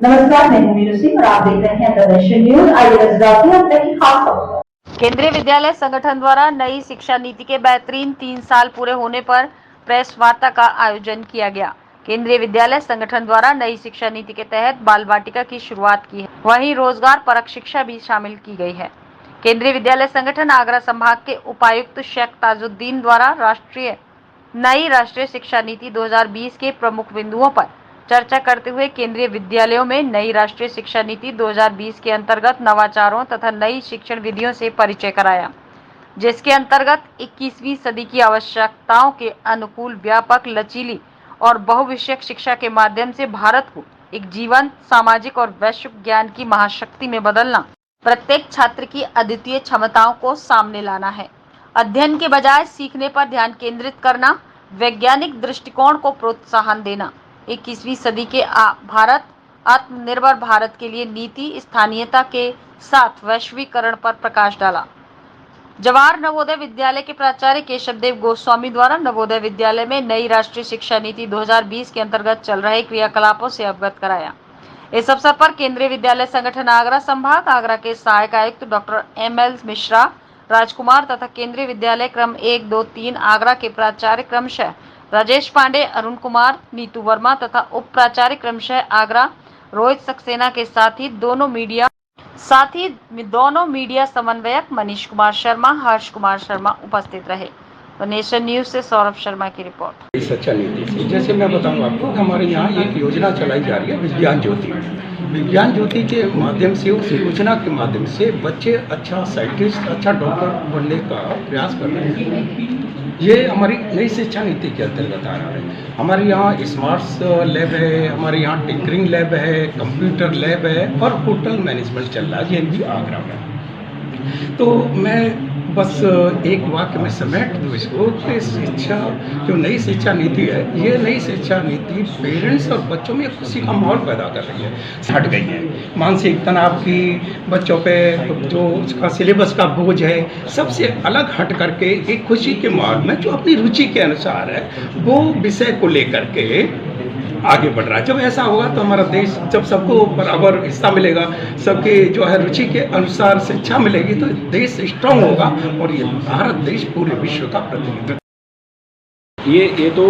नमस्कार, मैं हूं मीनू सिंह और आप देख रहे हैं प्रदर्शन न्यूज। आइए नजर डालते हैं अब तक की खास खबरों। केंद्रीय विद्यालय संगठन द्वारा नई शिक्षा नीति के बेहतरीन 3 साल पूरे होने पर प्रेस वार्ता का आयोजन किया गया। केंद्रीय विद्यालय संगठन द्वारा नई शिक्षा नीति के तहत बाल वाटिका की शुरुआत की है, वहीं रोजगार परक शिक्षा भी शामिल की गई है। केंद्रीय विद्यालय संगठन आगरा संभाग के उपायुक्त शेख ताजुद्दीन द्वारा नई राष्ट्रीय शिक्षा नीति 2020 के प्रमुख बिंदुओं पर चर्चा करते हुए केंद्रीय विद्यालयों में नई राष्ट्रीय शिक्षा नीति 2020 के अंतर्गत नवाचारों तथा नई शिक्षण विधियों से परिचय कराया, जिसके अंतर्गत 21वीं सदी की आवश्यकताओं के अनुकूल व्यापक, लचीली और बहुविषयक शिक्षा के माध्यम से भारत को एक जीवंत, सामाजिक और वैश्विक ज्ञान की महाशक्ति में बदलना, प्रत्येक छात्र की अद्वितीय क्षमताओं को सामने लाना है, अध्ययन के बजाय सीखने पर ध्यान केंद्रित करना, वैज्ञानिक दृष्टिकोण को प्रोत्साहन देना, 21वीं सदी के भारत आत्मनिर्भर भारत के लिए नीति स्थानीयता के साथ वैश्वीकरण पर प्रकाश डाला। जवाहर नवोदय विद्यालय के प्राचार्य केशवदेव गोस्वामी द्वारा नवोदय विद्यालय में नई राष्ट्रीय शिक्षा नीति 2020 के अंतर्गत चल रहे क्रियाकलापों से अवगत कराया। इस अवसर पर केंद्रीय विद्यालय संगठन आगरा संभाग आगरा के सहायक आयुक्त डॉक्टर ML मिश्रा राजकुमार तथा केंद्रीय विद्यालय क्रम 1, 2, 3 आगरा के प्राचार्य क्रमशः राजेश पांडे, अरुण कुमार, नीतू वर्मा तथा उप प्राचार्य क्रमशः आगरा रोहित सक्सेना के साथ ही दोनों मीडिया समन्वयक मनीष कुमार शर्मा, हर्ष कुमार शर्मा उपस्थित रहे। तो नेशन न्यूज से सौरभ शर्मा की रिपोर्ट। शिक्षा नीति से जैसे मैं बताऊं आपको, हमारे यहाँ एक योजना चलाई जा रही है विज्ञान ज्योति। विज्ञान ज्योति के माध्यम से, उस योजना के माध्यम से बच्चे अच्छा साइंटिस्ट, अच्छा डॉक्टर बनने का प्रयास कर रहे हैं। ये हमारी नई शिक्षा नीति के अंतर्गत आ रहा है। हमारे यहाँ स्मार्ट लैब है, हमारे यहाँ टिंकरिंग लैब है, कंप्यूटर लैब है और होटल मैनेजमेंट चल रहा है, ये भी आगरा में। तो मैं बस एक वाक्य में समेट दूँ इसको कि शिक्षा जो नई शिक्षा नीति है, ये नई शिक्षा नीति पेरेंट्स और बच्चों में खुशी का माहौल पैदा कर रही है, हट गई है मानसिक तनाव की, बच्चों पे जो उसका सिलेबस का बोझ है, सबसे अलग हट करके एक खुशी के माहौल में जो अपनी रुचि के अनुसार है वो विषय को लेकर के आगे बढ़ रहा है। जब ऐसा होगा तो हमारा देश, जब सबको बराबर हिस्सा मिलेगा, सबके जो है रुचि के अनुसार शिक्षा मिलेगी, तो देश स्ट्रांग होगा और ये भारत देश पूरे विश्व का प्रतिनिधित्व। ये तो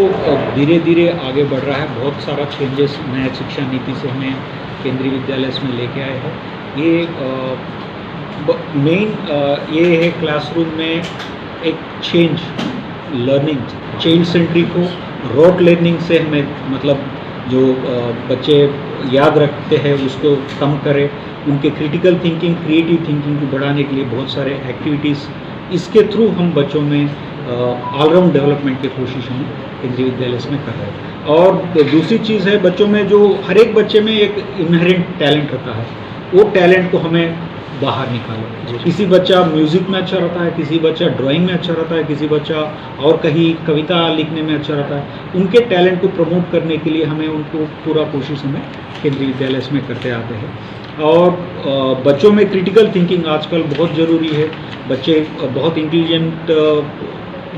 धीरे धीरे आगे बढ़ रहा है। बहुत सारा चेंजेस नया शिक्षा नीति से हमें केंद्रीय विद्यालय में लेके आए हैं। ये मेन ये है क्लासरूम में एक चेंज लर्निंग, चेंज सेंट्रिक हो, रोट लर्निंग से हमें मतलब जो बच्चे याद रखते हैं उसको कम करें, उनके क्रिटिकल थिंकिंग, क्रिएटिव थिंकिंग को बढ़ाने के लिए बहुत सारे एक्टिविटीज़ इसके थ्रू हम बच्चों में ऑलराउंड डेवलपमेंट की कोशिश हम केंद्रीय विद्यालय में कर रहे हैं। और दूसरी चीज़ है, बच्चों में जो हर एक बच्चे में एक इनहेरेंट टैलेंट रहता है, वो टैलेंट को हमें बाहर निकालो। किसी बच्चा म्यूज़िक में अच्छा रहता है, किसी बच्चा ड्राइंग में अच्छा रहता है, किसी बच्चा और कहीं कविता लिखने में अच्छा रहता है। उनके टैलेंट को प्रमोट करने के लिए हमें उनको पूरा कोशिश हमें केंद्रीय विद्यालय में करते आते हैं। और बच्चों में क्रिटिकल थिंकिंग आजकल बहुत ज़रूरी है। बच्चे बहुत इंटेलिजेंट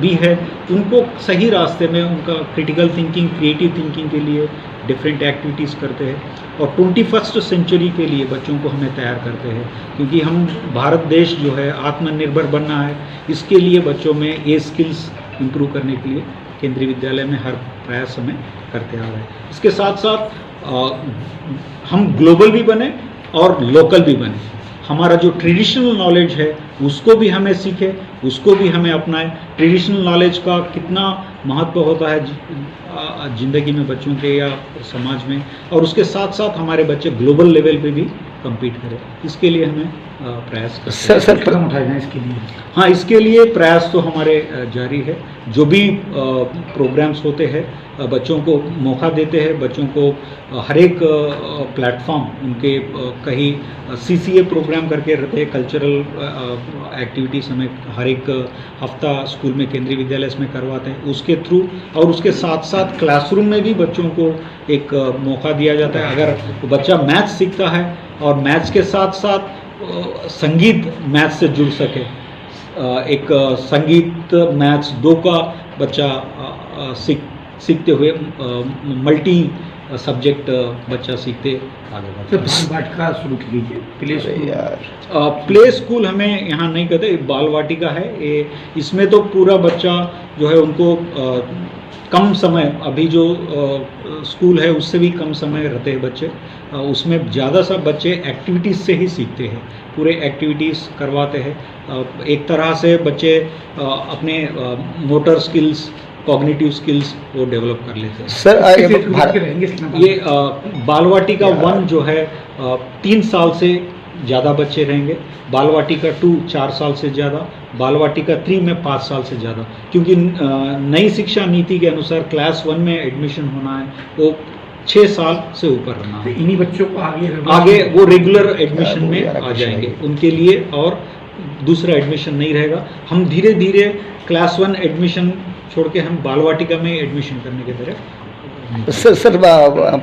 भी है, उनको सही रास्ते में उनका क्रिटिकल थिंकिंग, क्रिएटिव थिंकिंग के लिए डिफरेंट एक्टिविटीज़ करते हैं। और 21st सेंचुरी के लिए बच्चों को हमें तैयार करते हैं, क्योंकि हम भारत देश जो है आत्मनिर्भर बनना है। इसके लिए बच्चों में ये स्किल्स इम्प्रूव करने के लिए केंद्रीय विद्यालय में हर प्रयास हमें करते आ रहे हैं। इसके साथ साथ हम ग्लोबल भी बने और लोकल भी बने। हमारा जो ट्रेडिशनल नॉलेज है उसको भी हमें सीखें, उसको भी हमें अपनाएं। ट्रेडिशनल नॉलेज का कितना महत्व होता है ज़िंदगी में बच्चों के या समाज में, और उसके साथ साथ हमारे बच्चे ग्लोबल लेवल पे भी कम्पीट करें। इसके लिए हमें प्रयास करते हैं। सर कदम उठाए जाएं इसके लिए? हाँ, इसके लिए प्रयास तो हमारे जारी है। जो भी प्रोग्राम्स होते हैं बच्चों को मौका देते हैं, बच्चों को हर एक प्लेटफॉर्म उनके कहीं CCA प्रोग्राम करके रहते हैं, कल्चरल एक्टिविटीज़ हमें हर एक हफ्ता स्कूल में केंद्रीय विद्यालय में करवाते हैं उसके थ्रू। और उसके साथ साथ क्लासरूम में भी बच्चों को एक मौका दिया जाता है। अगर बच्चा मैथ्स सीखता है और मैथ्स के साथ साथ संगीत मैथ्स से जुड़ सके, एक संगीत मैथ्स 2 का बच्चा सीखते हुए मल्टी सब्जेक्ट बच्चा सीखते आगे बढ़ता है। बाल वाटिका शुरू कीजिए, प्ले स्कूल। प्ले स्कूल हमें यहाँ नहीं कहते, बाल वाटिका है ये। इसमें तो पूरा बच्चा जो है उनको कम समय, अभी जो स्कूल है उससे भी कम समय रहते हैं बच्चे, उसमें ज़्यादा सा बच्चे एक्टिविटीज़ से ही सीखते हैं, पूरे एक्टिविटीज़ करवाते हैं। एक तरह से बच्चे अपने मोटर स्किल्स, कॉग्निटिव स्किल्स वो डेवलप कर लेते हैं। सर ये बालवाटिका 1 जो है 3 साल से ज़्यादा बच्चे रहेंगे, बालवाटिका 2 4 साल से ज़्यादा, बालवाटिका 3 में 5 साल से ज़्यादा, क्योंकि नई शिक्षा नीति के अनुसार क्लास 1 में एडमिशन होना है वो 6 साल से ऊपर रहना है। इन्हीं बच्चों को आगे वो रेगुलर एडमिशन में आ जाएंगे उनके लिए, और दूसरा एडमिशन नहीं रहेगा। हम धीरे धीरे क्लास 1 एडमिशन छोड़ के हम बालवाटिका में एडमिशन करने के तरफ। Sir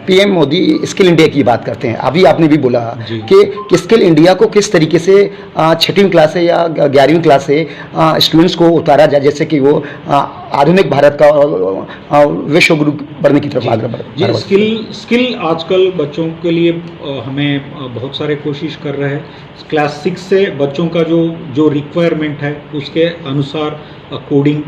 PM Modi skill India की बात करते हैं। अभी आपने भी बोला जी। कि स्किल इंडिया को किस तरीके से 6वीं क्लास से या 11वीं क्लास से स्टूडेंट्स को उतारा जाए, जैसे कि वो आधुनिक भारत का विश्व गुरु बनने की तरफ आगे बढ़े। स्किल आजकल बच्चों के लिए हमें बहुत सारे कोशिश कर रहे हैं। क्लास 6 से बच्चों का जो रिक्वायरमेंट है उसके अनुसार कोडिंग,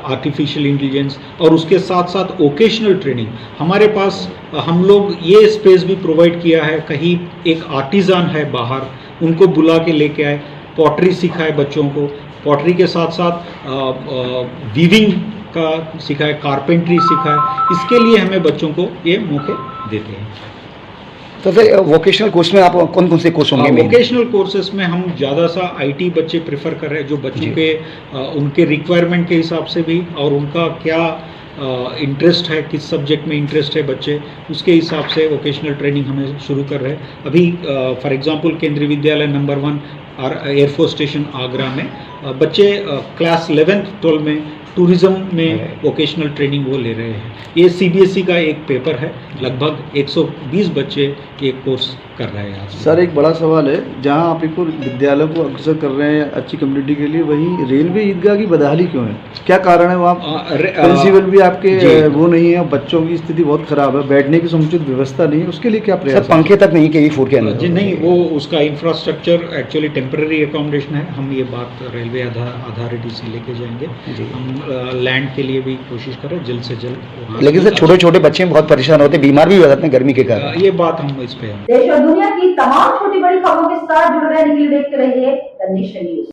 आर्टिफिशियल इंटेलिजेंस, और उसके साथ साथ वोकेशनल ट्रेनिंग हमारे पास, हम लोग ये स्पेस भी प्रोवाइड किया है। कहीं एक आर्टिज़ान है बाहर, उनको बुला के लेके आए, पॉटरी सिखाए बच्चों को, पॉटरी के साथ साथ वीविंग का सिखाए, कारपेंट्री सिखाए। इसके लिए हमें बच्चों को ये मौके देते हैं। तो सर वोकेशनल कोर्स में आप कौन कौन से कोर्स होंगे? वोकेशनल कोर्सेज में हम ज़्यादा सा आईटी बच्चे प्रेफर कर रहे हैं, जो बच्चों के उनके रिक्वायरमेंट के हिसाब से भी, और उनका क्या इंटरेस्ट है, किस सब्जेक्ट में इंटरेस्ट है बच्चे, उसके हिसाब से वोकेशनल ट्रेनिंग हमें शुरू कर रहे हैं। अभी फॉर एग्जांपल केंद्रीय विद्यालय नंबर 1 एयरफोर्स स्टेशन आगरा में बच्चे क्लास 11th 12 में टूरिज्म में वोकेशनल ट्रेनिंग वो ले रहे हैं। ये सीबीएसई का एक पेपर है, लगभग 120 बच्चे ये कोर्स कर रहे हैं। सर एक बड़ा सवाल है, जहां आप एक और विद्यालय को अग्रसर कर रहे हैं अच्छी कम्युनिटी के लिए, वहीं रेलवे ईदगाह की बदहाली क्यों है? क्या कारण है? वहाँ प्रिंसिपल भी आपके वो नहीं है, बच्चों की स्थिति बहुत खराब है, बैठने की समुचित व्यवस्था नहीं है, उसके लिए क्या प्रयास? सर पंखे तक नहीं के फूड के अंदर? जी नहीं, वो उसका इंफ्रास्ट्रक्चर एक्चुअली टेम्पररी अकोमोडेशन है। हम ये बात रेलवे अथॉरिटी से लेके जाएंगे। हम लैंड के लिए भी कोशिश कर रहे हैं जल्द से जल्द। लेकिन सर छोटे छोटे बच्चे बहुत परेशान होते हैं, बीमार भी हो जाते हैं गर्मी के कारण। ये बात हम इस पे देश और दुनिया की तमाम छोटी बड़ी खबरों के साथ जुड़े रहने के लिए देखते रहिए द नेशन न्यूज।